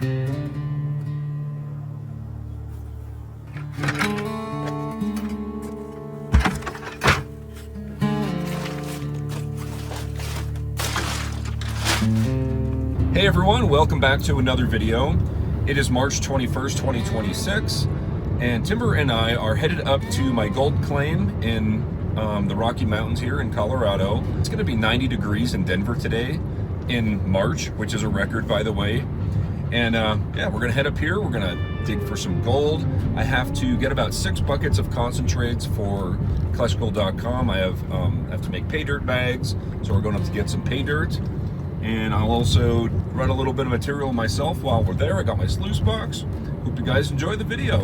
Hey everyone, welcome back to another video. It is March 21st, 2026, and Timber and I are headed up to my gold claim in the Rocky Mountains here in Colorado. It's going to be 90 degrees in Denver today in March, which is a record, by the way. And yeah, we're going to head up here. We're going to dig for some gold. I have to get about 6 buckets of concentrates for kleshkrums.com. I have to make pay dirt bags, so we're going to have to get some pay dirt. And I'll also run a little bit of material myself while we're there. I got my sluice box. Hope you guys enjoy the video.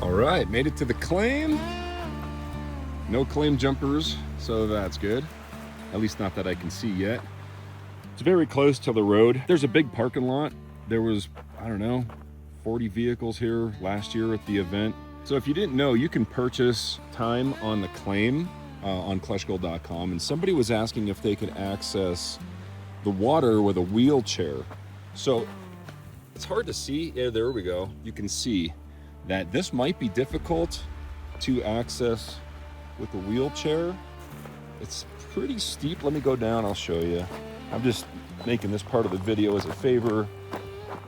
All right, made it to the claim. No claim jumpers, so that's good. At least not that I can see yet. It's very close to the road. There's a big parking lot. There was, I don't know, 40 vehicles here last year at the event. So if you didn't know, you can purchase time on the claim on kleshkrums.com, and somebody was asking if they could access the water with a wheelchair. So it's hard to see. Yeah, there we go. You can see that this might be difficult to access with a wheelchair. It's pretty steep. Let me go down, I'll show you. I'm just making this part of the video as a favor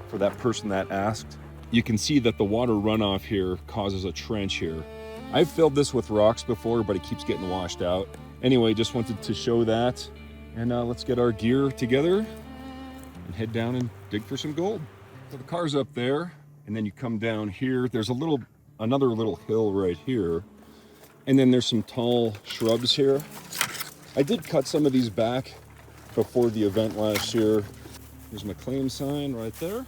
for that person that asked. You can see that the water runoff here causes a trench here. I've filled this with rocks before, but it keeps getting washed out. Anyway, just wanted to show that. And let's get our gear together and head down and dig for some gold. So the car's up there, and then you come down here. There's another little hill right here. And then there's some tall shrubs here. I did cut some of these back before the event last year. There's my claim sign right there.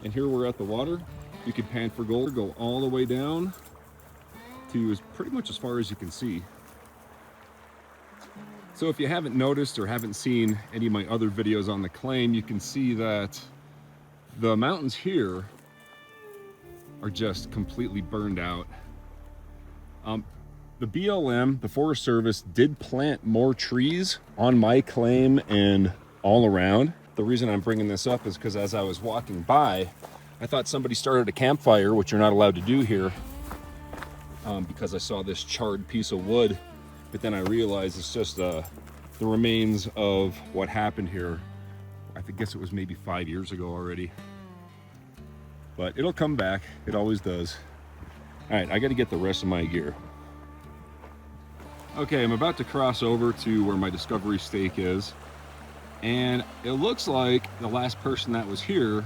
And here we're at the water. You can pan for gold, go all the way down to pretty much as far as you can see. So if you haven't noticed or haven't seen any of my other videos on the claim, you can see that the mountains here are just completely burned out. The BLM, the Forest Service, did plant more trees on my claim and all around. The reason I'm bringing this up is because as I was walking by, I thought somebody started a campfire, which you're not allowed to do here, because I saw this charred piece of wood. But then I realized it's just the remains of what happened here. I guess it was maybe 5 years ago already. But it'll come back. It always does. All right, I got to get the rest of my gear. Okay, I'm about to cross over to where my discovery stake is. And it looks like the last person that was here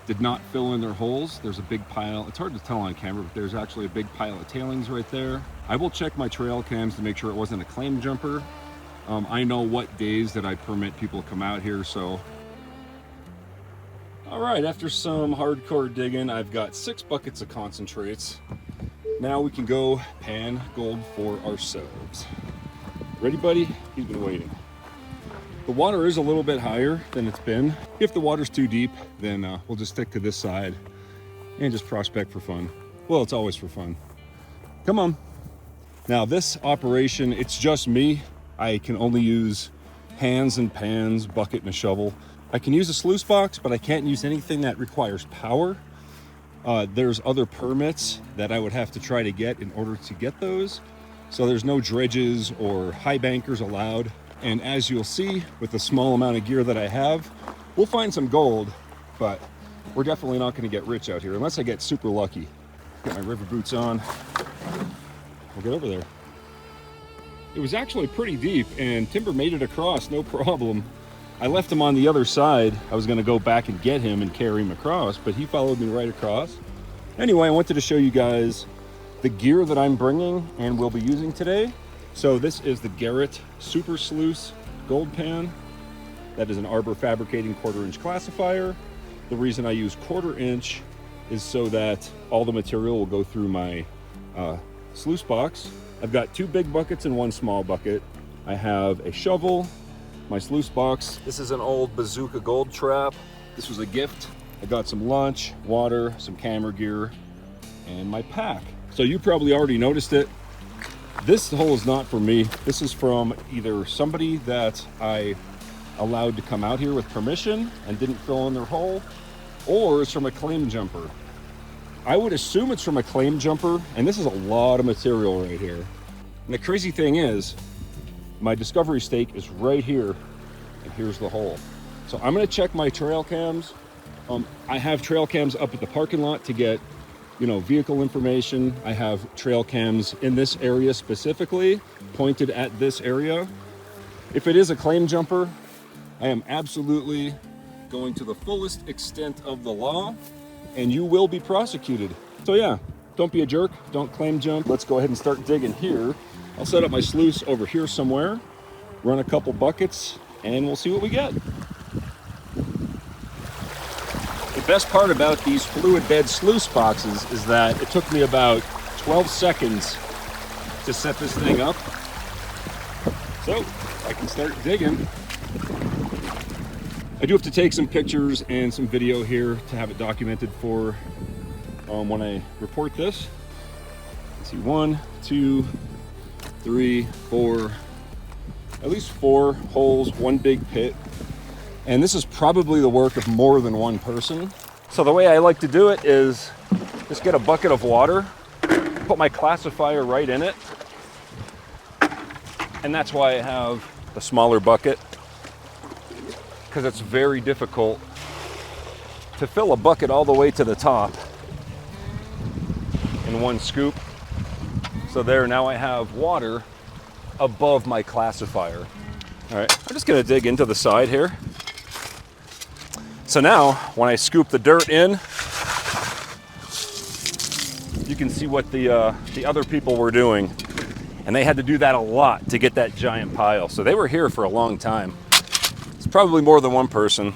did not fill in their holes. There's a big pile. It's hard to tell on camera, but there's actually a big pile of tailings right there. I will check my trail cams to make sure it wasn't a claim jumper. I know what days that I permit people to come out here, so. All right, after some hardcore digging, I've got 6 buckets of concentrates. Now we can go pan gold for ourselves. Ready, buddy? He's been waiting. The water is a little bit higher than it's been. If the water's too deep, then we'll just stick to this side and just prospect for fun. Well, it's always for fun. Come on. Now this operation, it's just me. I can only use hands and pans, bucket and a shovel. I can use a sluice box, but I can't use anything that requires power. There's other permits that I would have to try to get in order to get those. So there's no dredges or high bankers allowed. And as you'll see, with the small amount of gear that I have, we'll find some gold, but we're definitely not going to get rich out here unless I get super lucky. Get my river boots on. We'll get over there. It was actually pretty deep, and Timber made it across, no problem. I left him on the other side. I was going to go back and get him and carry him across, but he followed me right across. Anyway, I wanted to show you guys the gear that I'm bringing and will be using today. So this is the Garrett Super Sluice Gold Pan. That is an arbor fabricating 1/4 inch classifier. The reason I use 1/4 inch is so that all the material will go through my sluice box. I've got 2 big buckets and 1 small bucket. I have a shovel, my sluice box. This is an old bazooka gold trap. This was a gift. I got some lunch, water, some camera gear, and my pack. So you probably already noticed it. This hole is not for me. This is from either somebody that I allowed to come out here with permission and didn't fill in their hole, or it's from a claim jumper. I would assume it's from a claim jumper, and this is a lot of material right here. And the crazy thing is, my discovery stake is right here, and here's the hole. So I'm gonna check my trail cams. I have trail cams up at the parking lot to get, you know, vehicle information. I have trail cams in this area specifically, pointed at this area. If it is a claim jumper, I am absolutely going to the fullest extent of the law, and you will be prosecuted. So yeah, don't be a jerk, don't claim jump. Let's go ahead and start digging here. I'll set up my sluice over here somewhere, run a couple buckets, and we'll see what we get. The best part about these fluid bed sluice boxes is that it took me about 12 seconds to set this thing up. So I can start digging. I do have to take some pictures and some video here to have it documented for when I report this. Let's see, 1, 2, 3, 4, at least 4 holes, 1 big pit. And this is probably the work of more than one person. So the way I like to do it is just get a bucket of water, put my classifier right in it. And that's why I have the smaller bucket, because it's very difficult to fill a bucket all the way to the top in one scoop. So there, now I have water above my classifier. All right, I'm just gonna dig into the side here. So now, when I scoop the dirt in, you can see what the other people were doing. And they had to do that a lot to get that giant pile. So they were here for a long time. It's probably more than one person.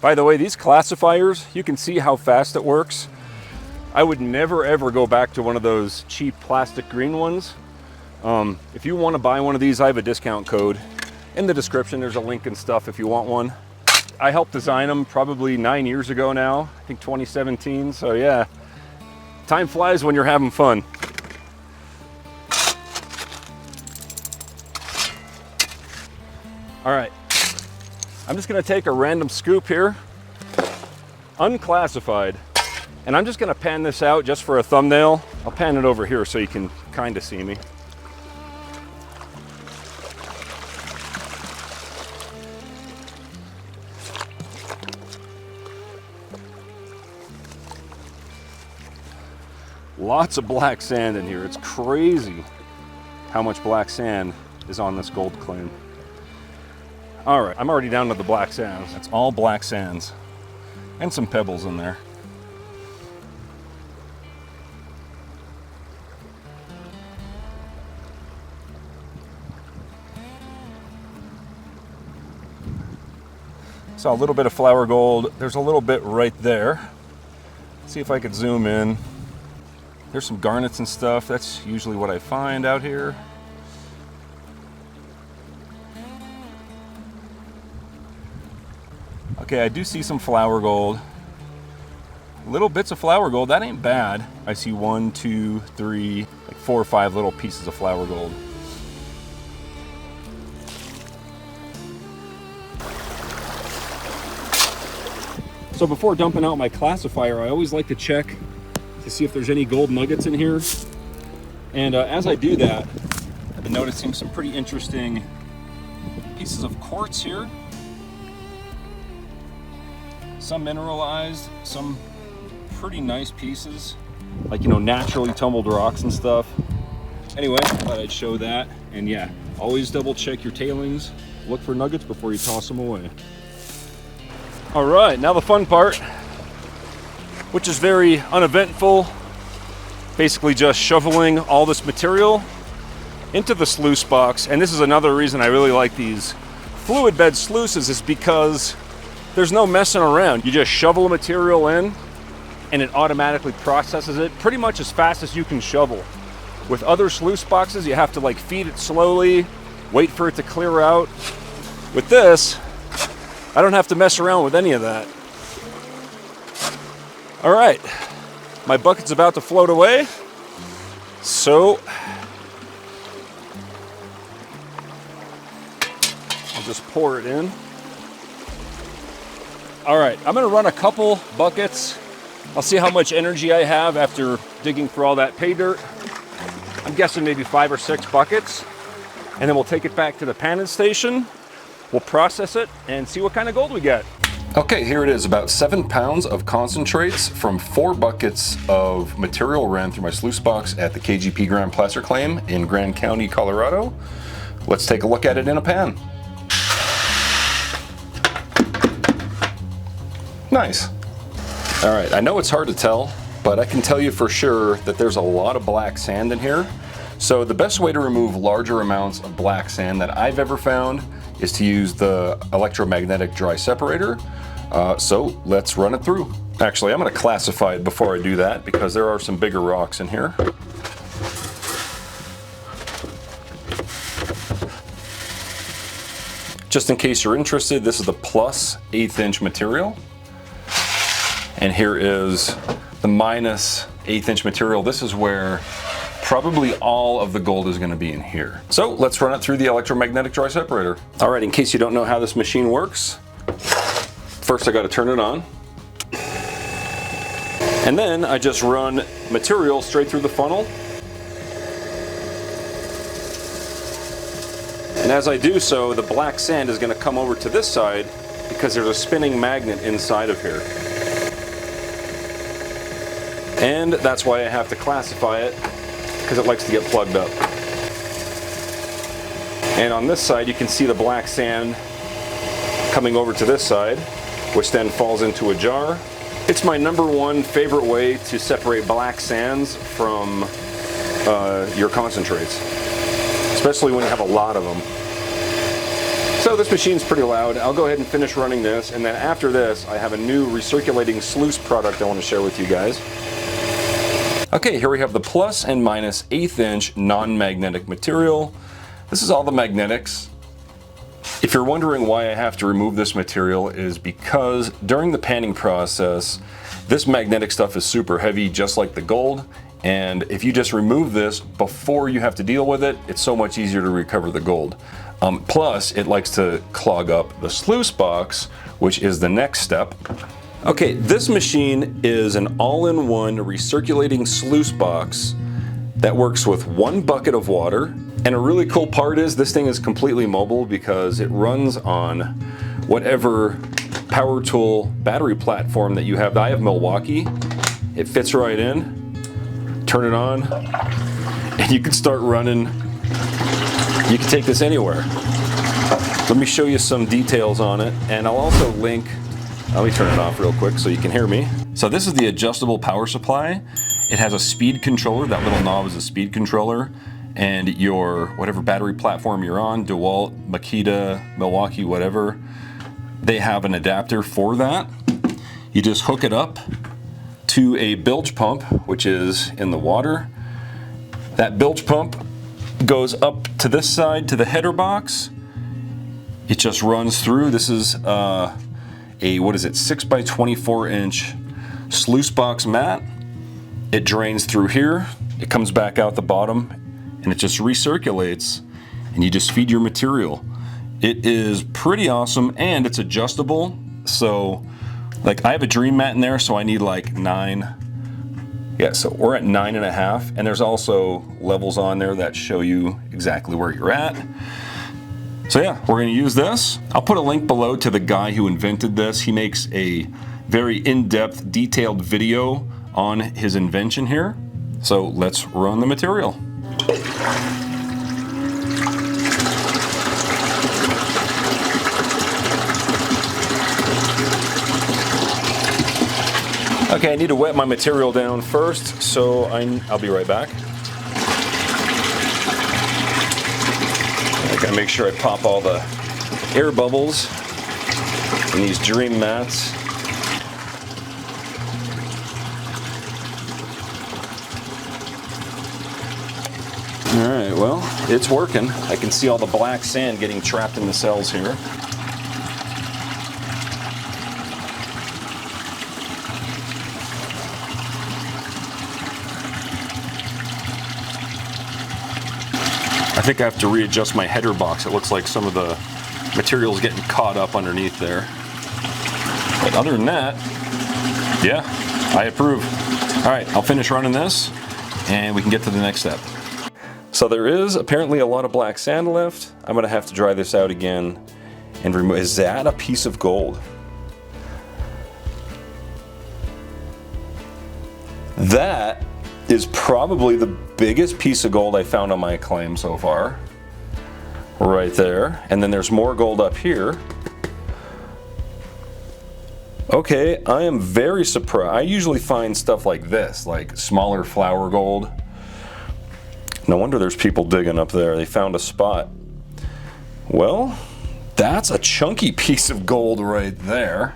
By the way, these classifiers, you can see how fast it works. I would never ever go back to one of those cheap plastic green ones. If you want to buy one of these, I have a discount code. In the description, there's a link and stuff if you want one. I helped design them probably 9 years ago now, I think 2017, so yeah. Time flies when you're having fun. All right, I'm just gonna take a random scoop here, unclassified, and I'm just gonna pan this out just for a thumbnail. I'll pan it over here so you can kind of see me. Lots of black sand in here. It's crazy how much black sand is on this gold claim. All right, I'm already down to the black sands. That's all black sands and some pebbles in there. Saw a little bit of flower gold. There's a little bit right there. Let's see if I could zoom in. There's some garnets and stuff. That's usually what I find out here. Okay, I do see some flower gold. Little bits of flower gold, that ain't bad. I see 1, 2, 3, like 4 or 5 little pieces of flower gold. So before dumping out my classifier, I always like to check to see if there's any gold nuggets in here. And as I do that, I've been noticing some pretty interesting pieces of quartz here. Some mineralized, some pretty nice pieces, like, you know, naturally tumbled rocks and stuff. Anyway, I thought I'd show that. And yeah, always double check your tailings. Look for nuggets before you toss them away. All right, now the fun part, which is very uneventful. Basically just shoveling all this material into the sluice box. And this is another reason I really like these fluid bed sluices, is because there's no messing around. You just shovel the material in and it automatically processes it pretty much as fast as you can shovel. With other sluice boxes, you have to like feed it slowly, wait for it to clear out. With this, I don't have to mess around with any of that. All right, my bucket's about to float away. So just pour it in. All right, I'm gonna run a couple buckets. I'll see how much energy I have after digging through all that pay dirt. I'm guessing maybe 5 or 6 buckets. And then we'll take it back to the panning station. We'll process it and see what kind of gold we get. Okay, here it is, about 7 pounds of concentrates from 4 buckets of material ran through my sluice box at the KGP Grand Placer claim in Grand County, Colorado. Let's take a look at it in a pan. Nice. All right, I know it's hard to tell, but I can tell you for sure that there's a lot of black sand in here. So the best way to remove larger amounts of black sand that I've ever found is to use the Electromagnetic dry separator. So let's run it through. Actually, I'm gonna classify it before I do that because there are some bigger rocks in here. Just in case you're interested, this is the plus 1/8 inch material. And here is the minus 1/8 inch material. This is where probably all of the gold is going to be in here. So let's run it through the Electromagnetic dry separator. All right, in case you don't know how this machine works, first I got to turn it on. And then I just run material straight through the funnel. And as I do so, the black sand is going to come over to this side because there's a spinning magnet inside of here. And that's why I have to classify it, because it likes to get plugged up. And on this side, you can see the black sand coming over to this side, which then falls into a jar. It's my #1 favorite way to separate black sands from your concentrates, especially when you have a lot of them. So this machine's pretty loud. I'll go ahead and finish running this, and then after this, I have a new recirculating sluice product I want to share with you guys. Okay, here we have the plus and minus 1/8 inch non-magnetic material. This is all the magnetics. If you're wondering why I have to remove this material, is because during the panning process, this magnetic stuff is super heavy, just like the gold. And if you just remove this before you have to deal with it, it's so much easier to recover the gold. Plus, it likes to clog up the sluice box, which is the next step. Okay, this machine is an all-in-one recirculating sluice box that works with 1 bucket of water. And a really cool part is this thing is completely mobile because it runs on whatever power tool battery platform that you have. I have Milwaukee. It fits right in. Turn it on, and you can start running. You can take this anywhere. Let me show you some details on it, and I'll also link. Let me turn it off real quick so you can hear me. So this is the adjustable power supply. It has a speed controller. That little knob is a speed controller. And your whatever battery platform you're on, DeWalt, Makita, Milwaukee, whatever, they have an adapter for that. You just hook it up to a bilge pump, which is in the water. That bilge pump goes up to this side to the header box. It just runs through. This is a 6 by 24 inch sluice box mat. It drains through here. It comes back out the bottom, and it just recirculates, and you just feed your material. It is pretty awesome, and it's adjustable. So like I have a dream mat in there, so I need like 9. Yeah, so we're at 9.5, and there's also levels on there that show you exactly where you're at. So yeah, we're gonna use this. I'll put a link below to the guy who invented this. He makes a very in-depth, detailed video on his invention here. So let's run the material. Okay, I need to wet my material down first, so I'll be right back. I gotta make sure I pop all the air bubbles in these dream mats. All right, well, it's working. I can see all the black sand getting trapped in the cells here. I think I have to readjust my header box. It looks like some of the material's getting caught up underneath there. But other than that, yeah, I approve. All right, I'll finish running this and we can get to the next step. So there is apparently a lot of black sand left. I'm gonna have to dry this out again and remove. Is that a piece of gold? That is probably the biggest piece of gold I found on my claim so far. Right there. And then there's more gold up here. Okay, I am very surprised. I usually find stuff like this, like smaller flour gold. No wonder there's people digging up there. They found a spot. Well, that's a chunky piece of gold right there.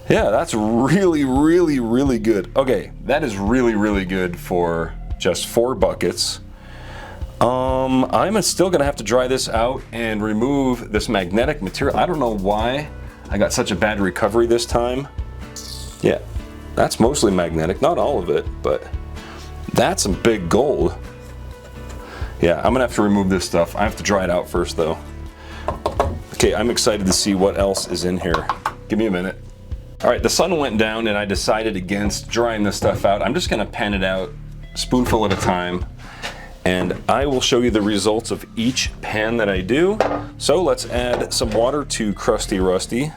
Yeah, that's really, really, really good. Okay, that is really, really good for just 4 buckets. I'm still gonna have to dry this out and remove this magnetic material. I don't know why I got such a bad recovery this time. Yeah, that's mostly magnetic, not all of it, but that's some big gold. Yeah, I'm gonna have to remove this stuff. I have to dry it out first though. Okay, I'm excited to see what else is in here. Give me a minute. All right, the sun went down and I decided against drying this stuff out. I'm just gonna pan it out, spoonful at a time, and I will show you the results of each pan that I do. So let's add some water to Crusty Rusty,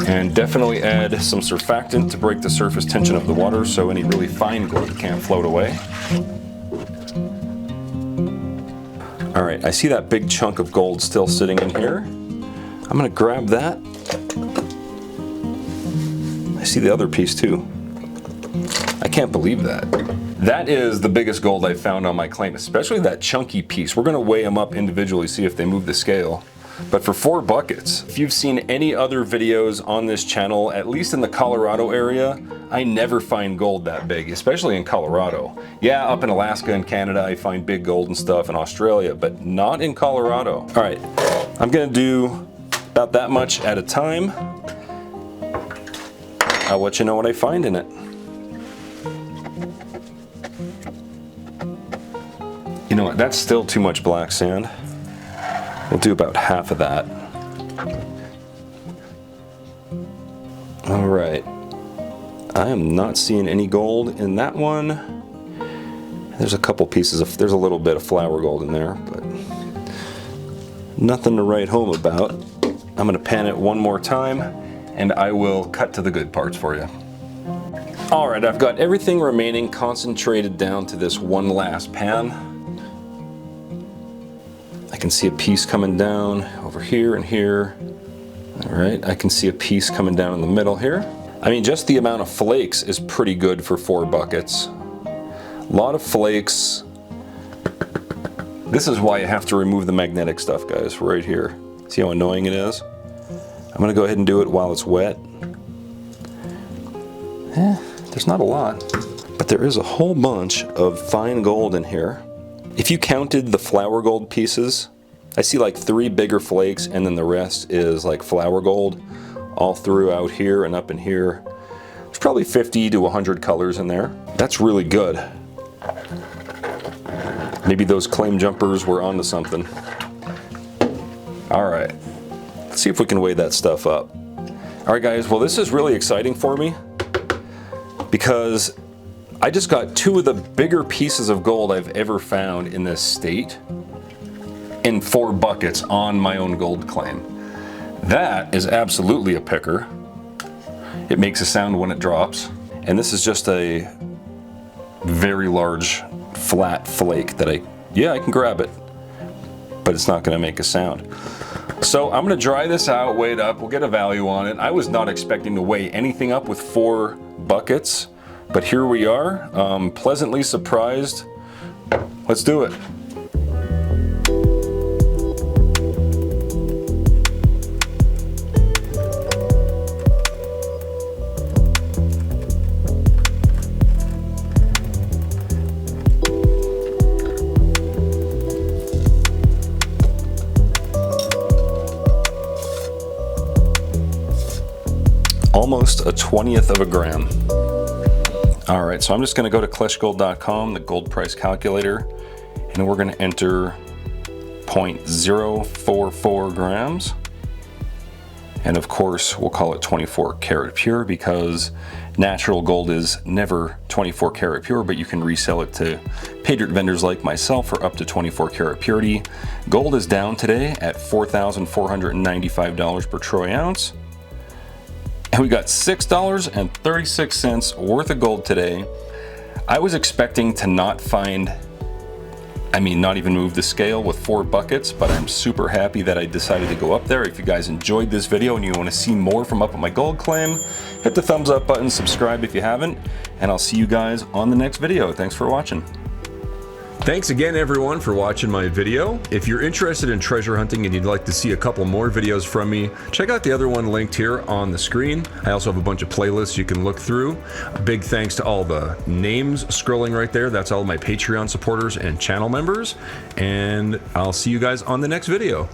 and definitely add some surfactant to break the surface tension of the water so any really fine gold can't float away. All right, I see that big chunk of gold still sitting in here. I'm gonna grab that. I see the other piece too. I can't believe that. That is the biggest gold I've found on my claim, especially that chunky piece. We're gonna weigh them up individually, see if they move the scale. But for 4 buckets, if you've seen any other videos on this channel, at least in the Colorado area, I never find gold that big, especially in Colorado. Yeah, up in Alaska and Canada, I find big gold and stuff in Australia, but not in Colorado. All right, I'm gonna do about that much at a time. I'll let you know what I find in it. You know what, that's still too much black sand. We'll do about half of that. All right, I am not seeing any gold in that one. There's a couple pieces of, there's a little bit of flour gold in there, but nothing to write home about. I'm gonna pan it one more time and I will cut to the good parts for you. All right, I've got everything remaining concentrated down to this one last pan. I can see a piece coming down over here and here. All right, I can see a piece coming down in the middle here. I mean, just the amount of flakes is pretty good for 4 buckets. A lot of flakes. This is why you have to remove the magnetic stuff, guys, right here. See how annoying it is? I'm gonna go ahead and do it while it's wet. There's not a lot, but there is a whole bunch of fine gold in here. If you counted the flour gold pieces, I see like 3 bigger flakes and then the rest is like flour gold all throughout here and up in here. There's probably 50 to 100 colors in there. That's really good. Maybe those claim jumpers were onto something. All right, let's see if we can weigh that stuff up. All right guys, well this is really exciting for me because I just got 2 of the bigger pieces of gold I've ever found in this state in 4 buckets on my own gold claim. That is absolutely a picker. It makes a sound when it drops. And this is just a very large flat flake that I can grab it, but it's not gonna make a sound. So I'm gonna dry this out, weigh it up, we'll get a value on it. I was not expecting to weigh anything up with 4 buckets. But here we are, pleasantly surprised. Let's do it. Almost a 1/20th of a gram. All right, so I'm just gonna go to kleshgold.com, the gold price calculator, and we're gonna enter 0.044 grams. And of course, we'll call it 24 karat pure because natural gold is never 24 karat pure, but you can resell it to pay dirt vendors like myself for up to 24 karat purity. Gold is down today at $4,495 per troy ounce. And we got $6.36 worth of gold today. I was expecting to not find, not even move the scale with 4 buckets, but I'm super happy that I decided to go up there. If you guys enjoyed this video and you want to see more from up at my gold claim, hit the thumbs up button, subscribe if you haven't, and I'll see you guys on the next video. Thanks for watching. Thanks again everyone for watching my video. If you're interested in treasure hunting and you'd like to see a couple more videos from me, check out the other one linked here on the screen. I also have a bunch of playlists you can look through. A big thanks to all the names scrolling right there. That's all my Patreon supporters and channel members. And I'll see you guys on the next video.